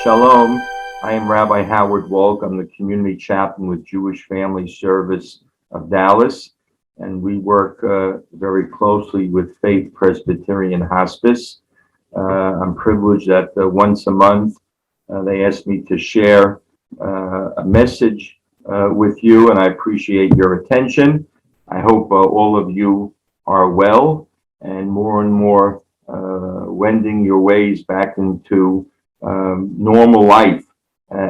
Shalom. I am Rabbi Howard Wolk. I'm the community chaplain with Jewish Family Service of Dallas, and we work very closely with Faith Presbyterian Hospice. I'm privileged that once a month they ask me to share a message with you, and I appreciate your attention. I hope all of you are well and more wending your ways back into normal life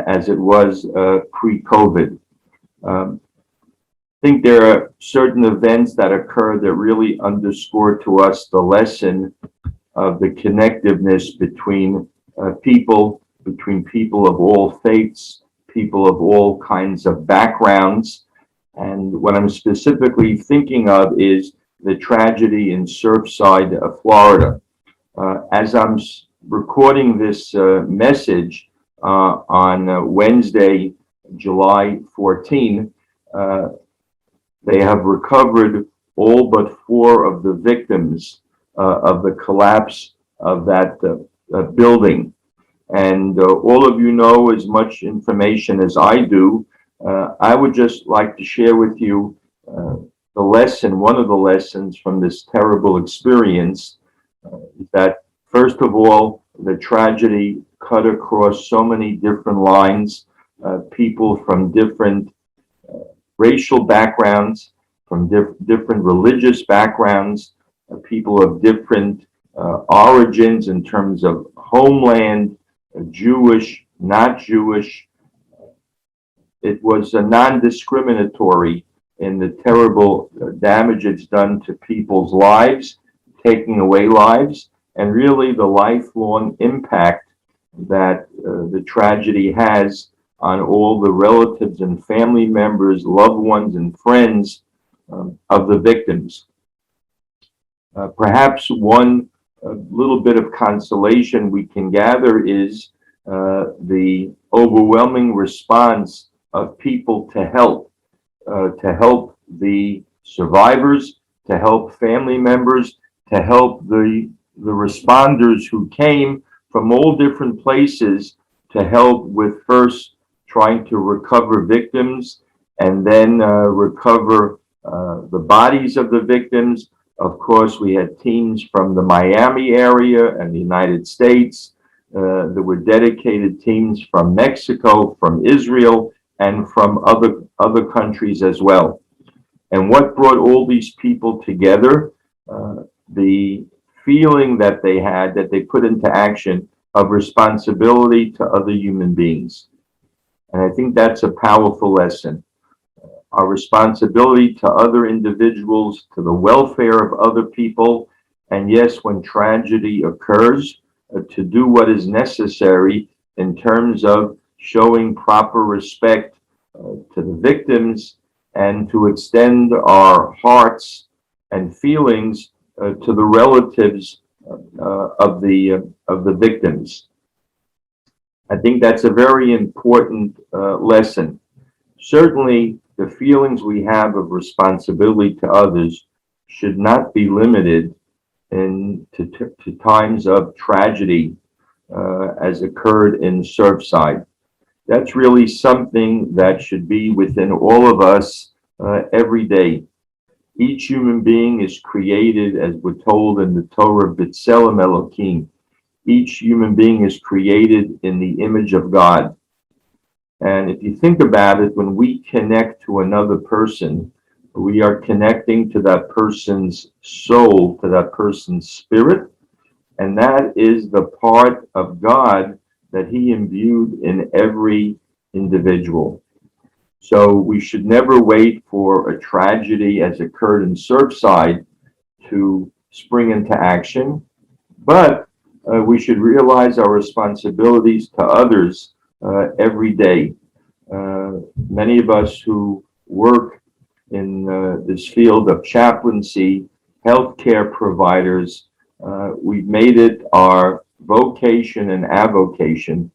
as it was pre-COVID. I think there are certain events that occur that really underscore to us the lesson of the connectiveness between people of all faiths, people of all kinds of backgrounds. And what I'm specifically thinking of is the tragedy in Surfside, Florida. As I'm recording this message on Wednesday, July 14, they have recovered all but 4 of the victims of the collapse of that building. And all of you know as much information as I do. I would just like to share with you one of the lessons from this terrible experience, is that first of all, the tragedy cut across so many different lines, people from different racial backgrounds, from different religious backgrounds, people of different origins in terms of homeland, Jewish, not Jewish. It was non-discriminatory in the terrible damage it's done to people's lives, taking away lives, and really the lifelong impact that the tragedy has on all the relatives and family members, loved ones, and friends of the victims. Perhaps one little bit of consolation we can gather is the overwhelming response of people to help the survivors, to help family members, to help the responders who came from all different places to help with first trying to recover victims and then recover the bodies of the victims. Of course, we had teams from the Miami area and the United States. There were dedicated teams from Mexico, from Israel, and from other countries as well. And what brought all these people together? The feeling that they had, that they put into action, of responsibility to other human beings. And I think that's a powerful lesson. Our responsibility to other individuals, to the welfare of other people, and yes, when tragedy occurs, to do what is necessary in terms of showing proper respect to the victims and to extend our hearts and feelings to the relatives of the victims. I think that's a very important lesson. Certainly, the feelings we have of responsibility to others should not be limited to times of tragedy as occurred in Surfside. That's really something that should be within all of us every day. Each human being is created, as we're told in the Torah, B'Tselem Elokim. Each human being is created in the image of God. And if you think about it, when we connect to another person, we are connecting to that person's soul, to that person's spirit, and that is the part of God that He imbued in every individual. So we should never wait for a tragedy as occurred in Surfside to spring into action, but we should realize our responsibilities to others every day. Many of us who work in this field of chaplaincy, healthcare providers, we've made it our vocation and avocation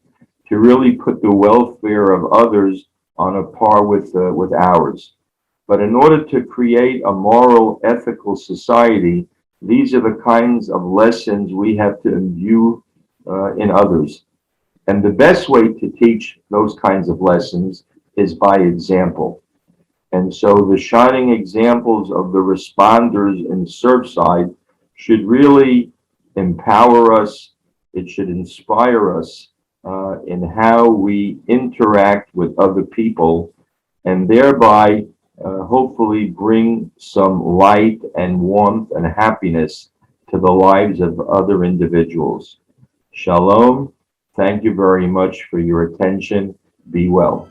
to really put the welfare of others on a par with ours. But in order to create a moral, ethical society, these are the kinds of lessons we have to imbue in others. And the best way to teach those kinds of lessons is by example. And so the shining examples of the responders in Surfside should really empower us. It should inspire us in how we interact with other people, and thereby hopefully bring some light and warmth and happiness to the lives of other individuals. Shalom. Thank you very much for your attention. Be well.